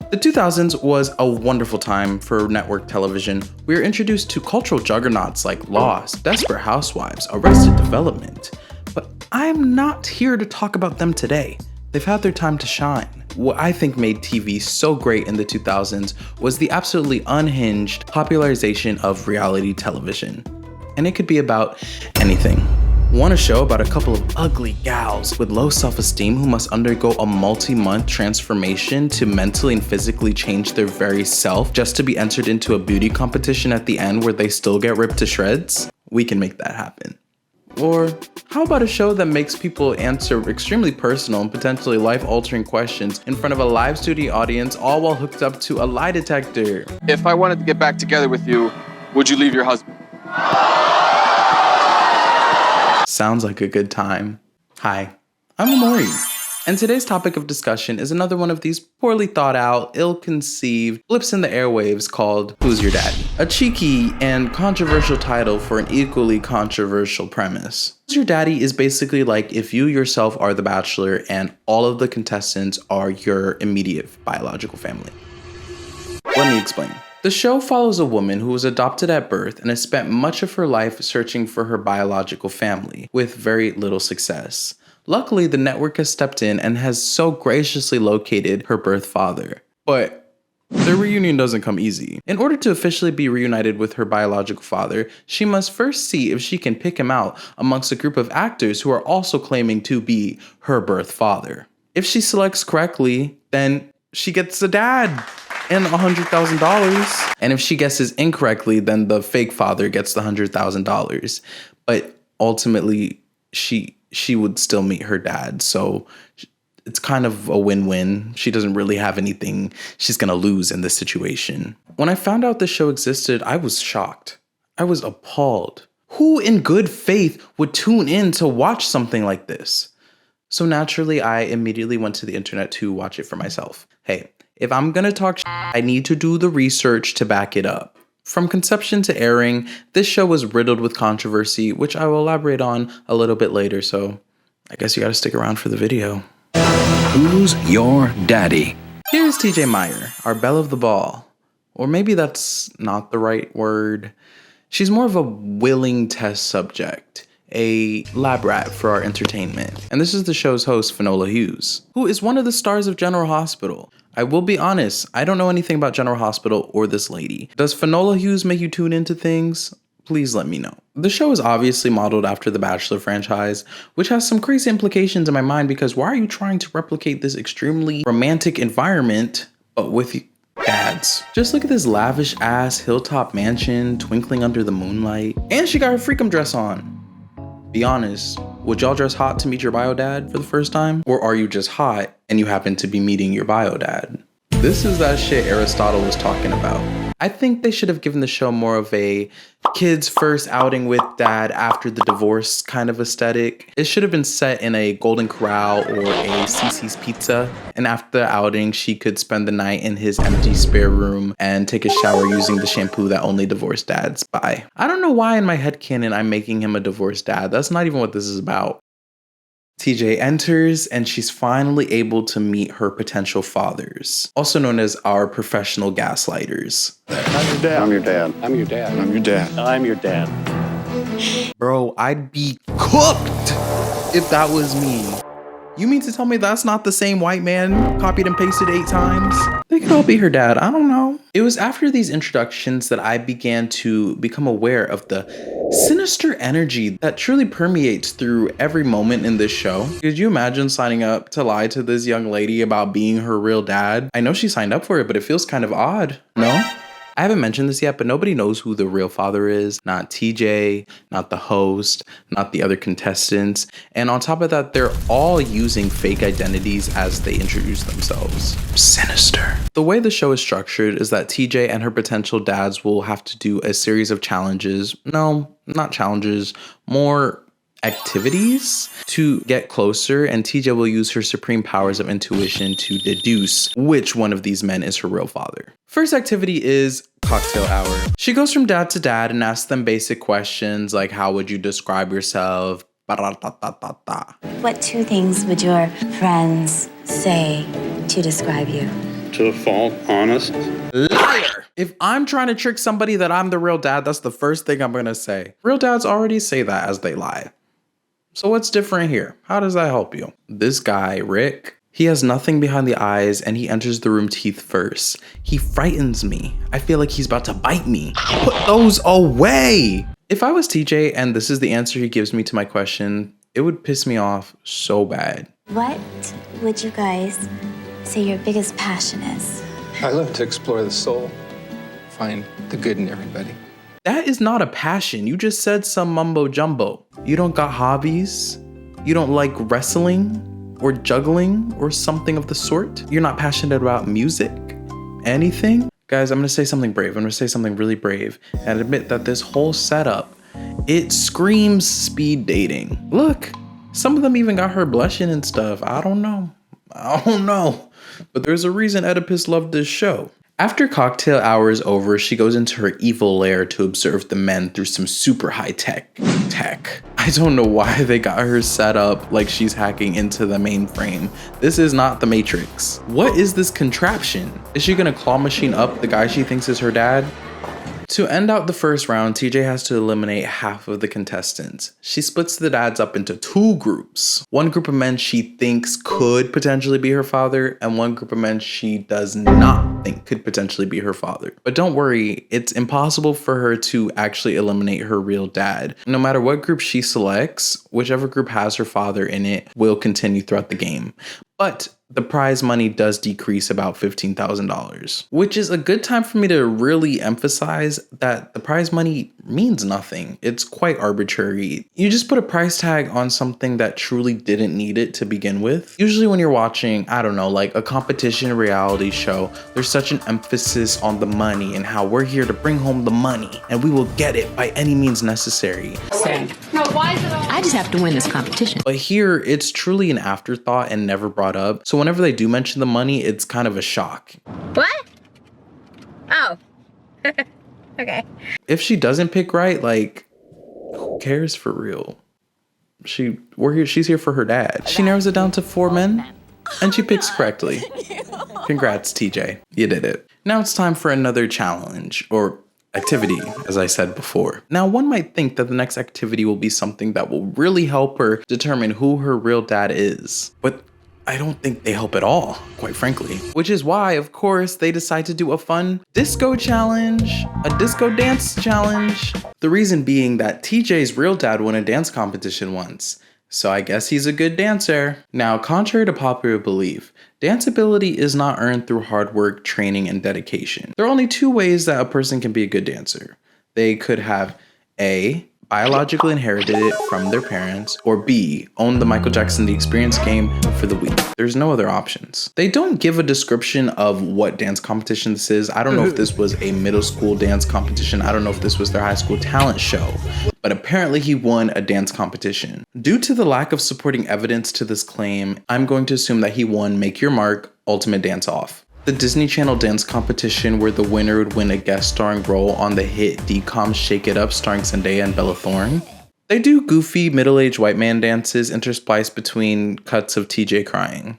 The 2000s was a wonderful time for network television. We were introduced to cultural juggernauts like Lost, Desperate Housewives, Arrested Development. But I'm not here to talk about them today. They've had their time to shine. What I think made TV so great in the 2000s was the absolutely unhinged popularization of reality television. And it could be about anything. Want a show about a couple of ugly gals with low self-esteem who must undergo a multi-month transformation to mentally and physically change their very self just to be entered into a beauty competition at the end where they still get ripped to shreds? We can make that happen. Or how about a show that makes people answer extremely personal and potentially life-altering questions in front of a live studio audience, all while hooked up to a lie detector? If I wanted to get back together with you, would you leave your husband? Sounds like a good time. Hi, I'm Amori, and today's topic of discussion is another one of these poorly thought out, ill-conceived blips in the airwaves called Who's Your Daddy? A cheeky and controversial title for an equally controversial premise. Who's Your Daddy is basically like if you yourself are the bachelor and all of the contestants are your immediate biological family. Let me explain. The show follows a woman who was adopted at birth and has spent much of her life searching for her biological family, with very little success. Luckily, the network has stepped in and has so graciously located her birth father. But their reunion doesn't come easy. In order to officially be reunited with her biological father, she must first see if she can pick him out amongst a group of actors who are also claiming to be her birth father. If she selects correctly, then she gets a dad and $100,000. And if she guesses incorrectly, then the fake father gets the $100,000. But ultimately, she would still meet her dad. So it's kind of a win-win. She doesn't really have anything she's gonna lose in this situation. When I found out the show existed, I was shocked. I was appalled. Who in good faith would tune in to watch something like this? So naturally, I immediately went to the internet to watch it for myself. Hey, if I'm gonna talk I need to do the research to back it up. From conception to airing, this show was riddled with controversy, which I will elaborate on a little bit later, so I guess you gotta stick around for the video. Who's Your Daddy? Here's TJ Meyer, our belle of the ball. Or maybe that's not the right word. She's more of a willing test subject, a lab rat for our entertainment. And this is the show's host, Finola Hughes, who is one of the stars of General Hospital. I will be honest, I don't know anything about General Hospital or this lady. Does Finola Hughes make you tune into things? Please let me know. The show is obviously modeled after the Bachelor franchise, which has some crazy implications in my mind because why are you trying to replicate this extremely romantic environment, but with dads? Just look at this lavish ass hilltop mansion twinkling under the moonlight. And she got her freakum dress on. Be honest, would y'all dress hot to meet your bio dad for the first time? Or are you just hot and you happen to be meeting your bio dad? This is that shit Aristotle was talking about. I think they should have given the show more of a kids first outing with dad after the divorce kind of aesthetic. It should have been set in a Golden Corral or a Cece's Pizza. And after the outing, she could spend the night in his empty spare room and take a shower using the shampoo that only divorced dads buy. I don't know why in my headcanon I'm making him a divorced dad. That's not even what this is about. TJ enters and she's finally able to meet her potential fathers, also known as our professional gaslighters. I'm your dad. I'm your dad. I'm your dad. I'm your dad. I'm your dad. Bro, I'd be cooked if that was me. You mean to tell me that's not the same white man copied and pasted 8 times? They could all be her dad, I don't know. It was after these introductions that I began to become aware of the sinister energy that truly permeates through every moment in this show. Could you imagine signing up to lie to this young lady about being her real dad? I know she signed up for it, but it feels kind of odd, no? I haven't mentioned this yet, but nobody knows who the real father is. Not TJ, not the host, not the other contestants. And on top of that, they're all using fake identities as they introduce themselves. Sinister. The way the show is structured is that TJ and her potential dads will have to do a series of challenges. No, not challenges, more activities to get closer, and TJ will use her supreme powers of intuition to deduce which one of these men is her real father. First activity is cocktail hour. She goes from dad to dad and asks them basic questions like, how would you describe yourself? What 2 things would your friends say to describe you? to a fault, honest. Liar! If I'm trying to trick somebody that I'm the real dad, that's the first thing I'm gonna say. Real dads already say that as they lie. So what's different here? How does that help you? This guy, Rick, he has nothing behind the eyes and he enters the room teeth first. He frightens me. I feel like he's about to bite me. Put those away! If I was TJ and this is the answer he gives me to my question, it would piss me off so bad. What would you guys say your biggest passion is? I love to explore the soul, find the good in everybody. That is not a passion. You just said some mumbo jumbo. You don't got hobbies? You don't like wrestling or juggling or something of the sort? You're not passionate about music? Anything? Guys, I'm gonna say something brave. I'm gonna say something really brave and admit that this whole setup, it screams speed dating. Look, some of them even got her blushing and stuff. I don't know. But there's a reason Oedipus loved this show. After cocktail hour is over, she goes into her evil lair to observe the men through some super high tech. I don't know why they got her set up like she's hacking into the mainframe. This is not the Matrix. What is this contraption? Is she gonna claw machine up the guy she thinks is her dad? To end out the first round, TJ has to eliminate half of the contestants. She splits the dads up into two groups. One group of men she thinks could potentially be her father, and one group of men she does not think could potentially be her father. But don't worry, it's impossible for her to actually eliminate her real dad. No matter what group she selects, whichever group has her father in it will continue throughout the game. But the prize money does decrease about $15,000, which is a good time for me to really emphasize that the prize money means nothing. It's quite arbitrary. You just put a price tag on something that truly didn't need it to begin with. Usually when you're watching, I don't know, like a competition reality show, there's such an emphasis on the money and how we're here to bring home the money and we will get it by any means necessary. I just have to win this competition. But here, it's truly an afterthought and never brought up. So whenever they do mention the money, it's kind of a shock. What? Oh. Okay. If she doesn't pick right, like, who cares for real? She's here for her dad. She narrows it down to 4 men, and she picks correctly. Congrats, TJ. You did it. Now it's time for another challenge, or activity, as I said before. Now, one might think that the next activity will be something that will really help her determine who her real dad is. But I don't think they help at all, quite frankly. Which is why, of course, they decide to do a fun disco challenge, a disco dance challenge. The reason being that TJ's real dad won a dance competition once, so I guess he's a good dancer. Now, contrary to popular belief, dance ability is not earned through hard work, training, and dedication. There are only 2 ways that a person can be a good dancer. They could have A, biologically inherited it from their parents, or B, own the Michael Jackson The Experience game for the Wii. There's no other options. They don't give a description of what dance competition this is. I don't know if this was a middle school dance competition. I don't know if this was their high school talent show, but apparently he won a dance competition. Due to the lack of supporting evidence to this claim, I'm going to assume that he won Make Your Mark Ultimate Dance Off, the Disney Channel dance competition where the winner would win a guest starring role on the hit DCOM Shake It Up starring Zendaya and Bella Thorne. They do goofy middle-aged white man dances interspliced between cuts of TJ crying.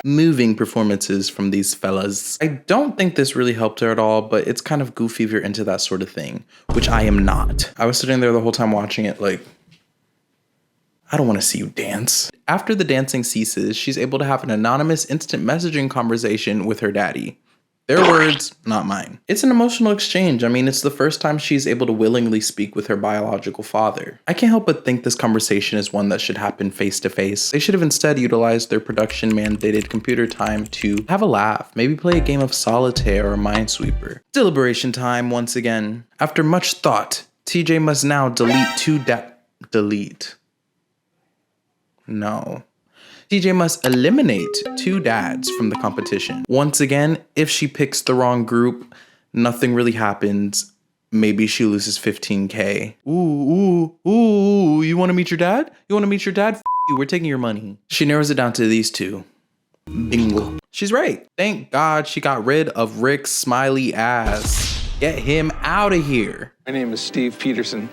Moving performances from these fellas. I don't think this really helped her at all, but it's kind of goofy if you're into that sort of thing, which I am not. I was sitting there the whole time watching it like, I don't want to see you dance. After the dancing ceases, she's able to have an anonymous instant messaging conversation with her daddy. Their words, not mine. It's an emotional exchange. I mean, it's the first time she's able to willingly speak with her biological father. I can't help but think this conversation is one that should happen face to face. They should have instead utilized their production mandated computer time to have a laugh, maybe play a game of solitaire or minesweeper. Deliberation time once again. After much thought, TJ must now TJ must eliminate 2 dads from the competition. Once again, if she picks the wrong group, nothing really happens. Maybe she loses 15K. Ooh, you wanna meet your dad? You wanna meet your dad? F you, we're taking your money. She narrows it down to these 2. Bingo. She's right. Thank God she got rid of Rick's smiley ass. Get him out of here. My name is Steve Peterson,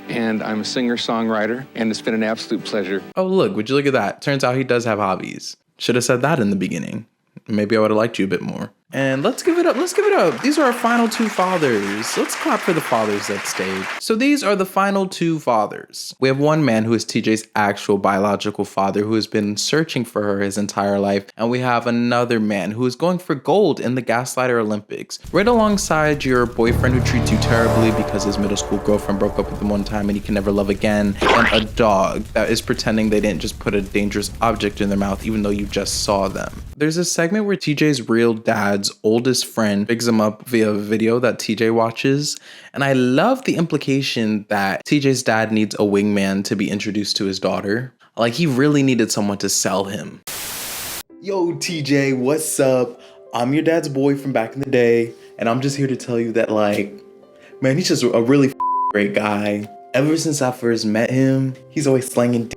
and I'm a singer-songwriter, and it's been an absolute pleasure. Oh, look, would you look at that? Turns out he does have hobbies. Should have said that in the beginning. Maybe I would have liked you a bit more. And let's give it up. Let's give it up. These are our final two fathers. Let's clap for the fathers that stayed. So these are the final two fathers. We have one man who is TJ's actual biological father who has been searching for her his entire life. And we have another man who is going for gold in the Gaslighter Olympics. Right alongside your boyfriend who treats you terribly because his middle school girlfriend broke up with him one time and he can never love again. And a dog that is pretending they didn't just put a dangerous object in their mouth even though you just saw them. There's a segment where TJ's real dad's oldest friend picks him up via a video that TJ watches. And I love the implication that TJ's dad needs a wingman to be introduced to his daughter. Like he really needed someone to sell him. Yo, TJ, what's up? I'm your dad's boy from back in the day. And I'm just here to tell you that like, man, he's just a really great guy. Ever since I first met him, he's always slanging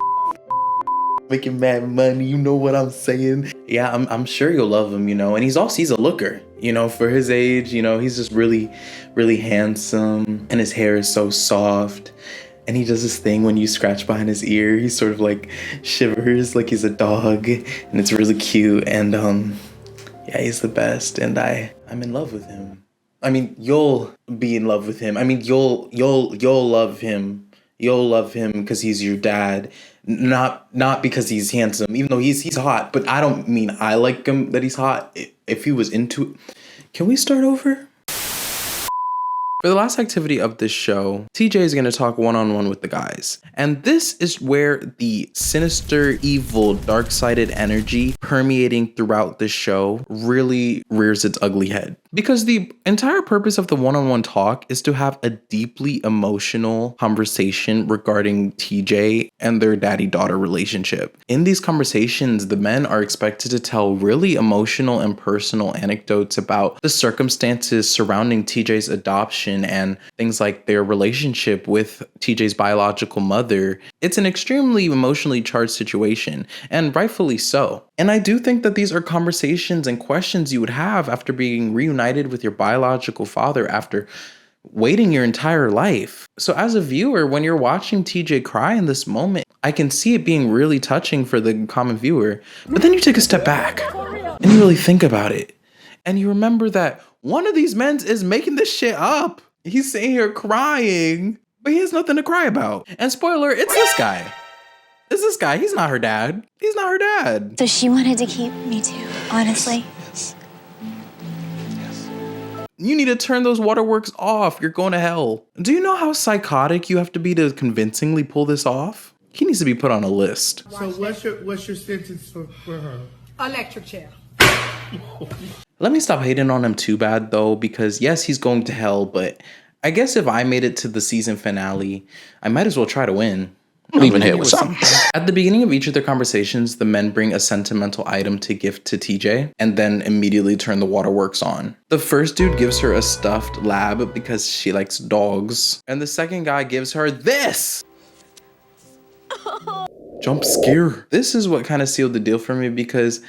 making mad money, you know what I'm saying? Yeah, I'm sure you'll love him, you know, and he's a looker, you know, for his age, you know, he's just really, really handsome, and his hair is so soft, and he does this thing when you scratch behind his ear, he sort of like shivers like he's a dog, and it's really cute, and yeah, he's the best, and I'm in love with him. I mean, you'll be in love with him. I mean, you'll love him. You'll love him because he's your dad. Not because he's handsome, even though he's hot, but I don't mean I like him that he's hot. If he was into it. Can we start over? For the last activity of this show, TJ is going to talk one-on-one with the guys. And this is where the sinister, evil, dark-sided energy permeating throughout the show really rears its ugly head. Because the entire purpose of the one-on-one talk is to have a deeply emotional conversation regarding TJ and their daddy-daughter relationship. In these conversations, the men are expected to tell really emotional and personal anecdotes about the circumstances surrounding TJ's adoption and things like their relationship with TJ's biological mother. It's an extremely emotionally charged situation, and rightfully so. And I do think that these are conversations and questions you would have after being reunited with your biological father after waiting your entire life. So as a viewer, when you're watching TJ cry in this moment, I can see it being really touching for the common viewer. But then you take a step back and you really think about it. And you remember that one of these men is making this shit up. He's sitting here crying, but he has nothing to cry about. And spoiler, it's this guy. It's this guy. He's not her dad. He's not her dad. So she wanted to keep me too, honestly. You need to turn those waterworks off. You're going to hell. Do you know how psychotic you have to be to convincingly pull this off? He needs to be put on a list. So what's your sentence for her? Electric chair. Let me stop hating on him too bad though, because yes, he's going to hell, but I guess if I made it to the season finale, I might as well try to win. Leaving here with something. At the beginning of each of their conversations, the men bring a sentimental item to gift to TJ and then immediately turn the waterworks on. The first dude gives her a stuffed lab because she likes dogs. And the second guy gives her this! Jump scare. This is what kind of sealed the deal for me because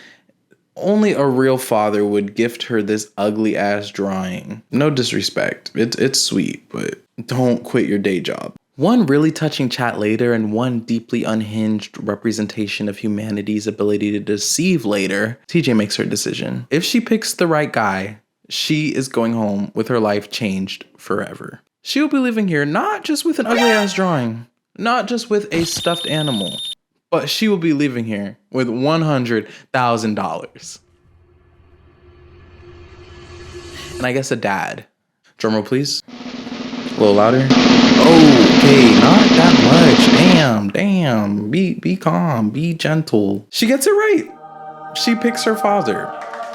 only a real father would gift her this ugly ass drawing. No disrespect. It's sweet, but don't quit your day job. One really touching chat later and one deeply unhinged representation of humanity's ability to deceive later, TJ makes her decision. If she picks the right guy, she is going home with her life changed forever. She'll be living here not just with an ugly ass drawing, not just with a stuffed animal, but she will be leaving here with $100,000. And I guess a dad. Drumroll please. A little louder. Okay, not that much. Damn. Be calm, be gentle. She gets it right. She picks her father.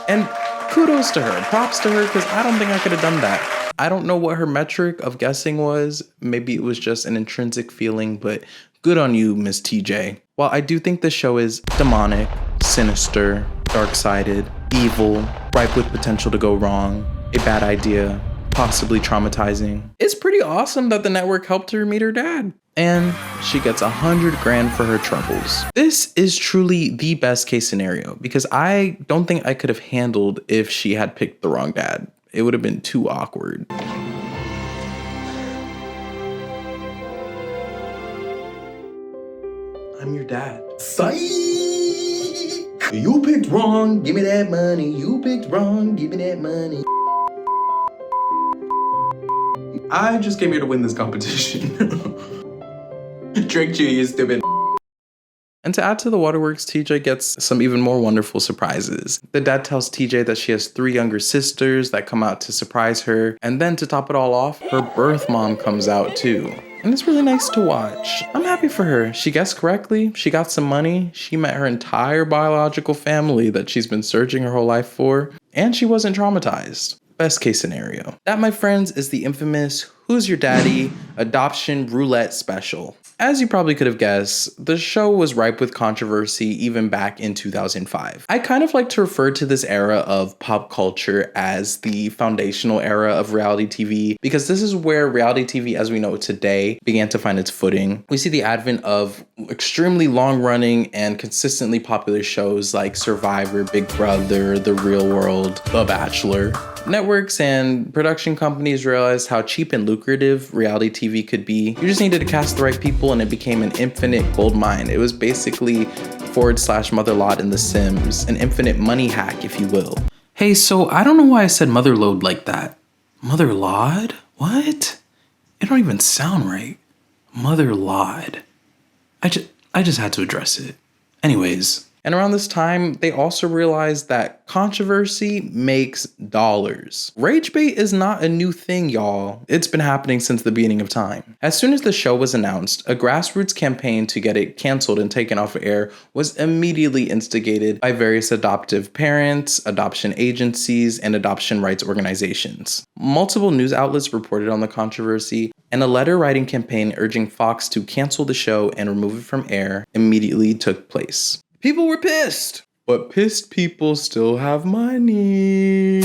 And kudos to her, props to her, because I don't think I could have done that. I don't know what her metric of guessing was. Maybe it was just an intrinsic feeling, but good on you, Miss TJ. While I do think the show is demonic, sinister, dark-sided, evil, ripe with potential to go wrong, a bad idea, possibly traumatizing, it's pretty awesome that the network helped her meet her dad. And she gets $100,000 for her troubles. This is truly the best case scenario because I don't think I could have handled if she had picked the wrong dad. It would have been too awkward. I'm your dad. Psych! You picked wrong, give me that money. You picked wrong, give me that money. I just came here to win this competition. Drink you, you stupid. And to add to the waterworks, TJ gets some even more wonderful surprises. The dad tells TJ that she has 3 younger sisters that come out to surprise her. And then to top it all off, her birth mom comes out too. And it's really nice to watch. I'm happy for her. She guessed correctly, she got some money, she met her entire biological family that she's been searching her whole life for, and she wasn't traumatized. Best case scenario. That, my friends, is the infamous Who's Your Daddy Adoption Roulette Special. As you probably could have guessed, the show was ripe with controversy even back in 2005. I kind of like to refer to this era of pop culture as the foundational era of reality TV, because this is where reality TV as we know it today began to find its footing. We see the advent of extremely long-running and consistently popular shows like Survivor, Big Brother, The Real World, The Bachelor. Networks and production companies realized how cheap and lucrative reality TV could be. You just needed to cast the right people and it became an infinite gold mine. It was basically / Mother Lot in The Sims, an infinite money hack, if you will. Hey, so I don't know why I said Motherlode like that. Mother Lod? What? It don't even sound right. Mother Lod. I just had to address it. Anyways. And around this time, they also realized that controversy makes dollars. Rage bait is not a new thing, y'all. It's been happening since the beginning of time. As soon as the show was announced, a grassroots campaign to get it canceled and taken off of air was immediately instigated by various adoptive parents, adoption agencies, and adoption rights organizations. Multiple news outlets reported on the controversy, and a letter writing campaign urging Fox to cancel the show and remove it from air immediately took place. People were pissed, but pissed people still have money.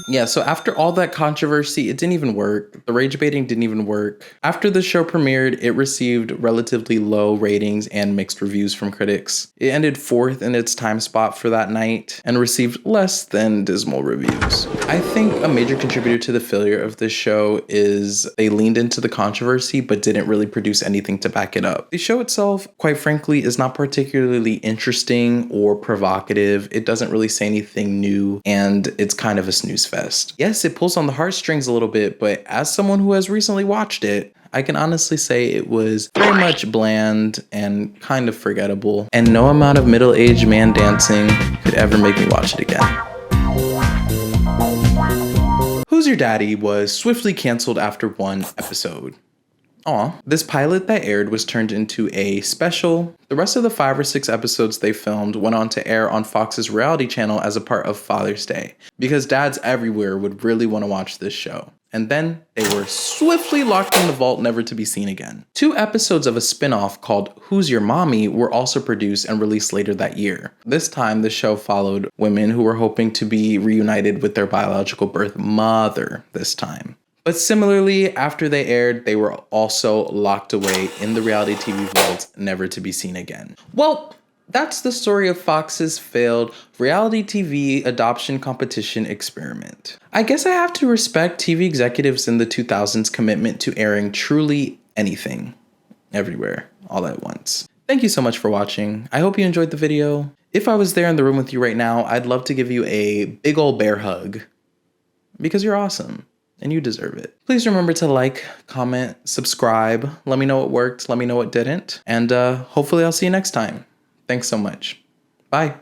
Yeah, so after all that controversy, it didn't even work. The rage baiting didn't even work. After the show premiered, it received relatively low ratings and mixed reviews from critics. It ended 4th in its time spot for that night and received less than dismal reviews. I think a major contributor to the failure of this show is they leaned into the controversy but didn't really produce anything to back it up. The show itself, quite frankly, is not particularly interesting or provocative. It doesn't really say anything new, and it's kind of a snooze fest. Yes, it pulls on the heartstrings a little bit, but as someone who has recently watched it, I can honestly say it was very much bland and kind of forgettable, and no amount of middle-aged man dancing could ever make me watch it again. Who's Your Daddy was swiftly canceled after 1 episode. Aw. This pilot that aired was turned into a special. The rest of the 5 or 6 episodes they filmed went on to air on Fox's reality channel as a part of Father's Day, because dads everywhere would really want to watch this show. And then they were swiftly locked in the vault, never to be seen again. 2 episodes of a spin-off called Who's Your Mommy were also produced and released later that year. This time, the show followed women who were hoping to be reunited with their biological birth mother this time. But similarly, after they aired, they were also locked away in the reality TV vault, never to be seen again. Well, that's the story of Fox's failed reality TV adoption competition experiment. I guess I have to respect TV executives in the 2000s' commitment to airing truly anything, everywhere, all at once. Thank you so much for watching. I hope you enjoyed the video. If I was there in the room with you right now, I'd love to give you a big ol' bear hug, because you're awesome. And you deserve it. Please remember to like, comment, subscribe. Let me know what worked, let me know what didn't. And hopefully I'll see you next time. Thanks so much. Bye.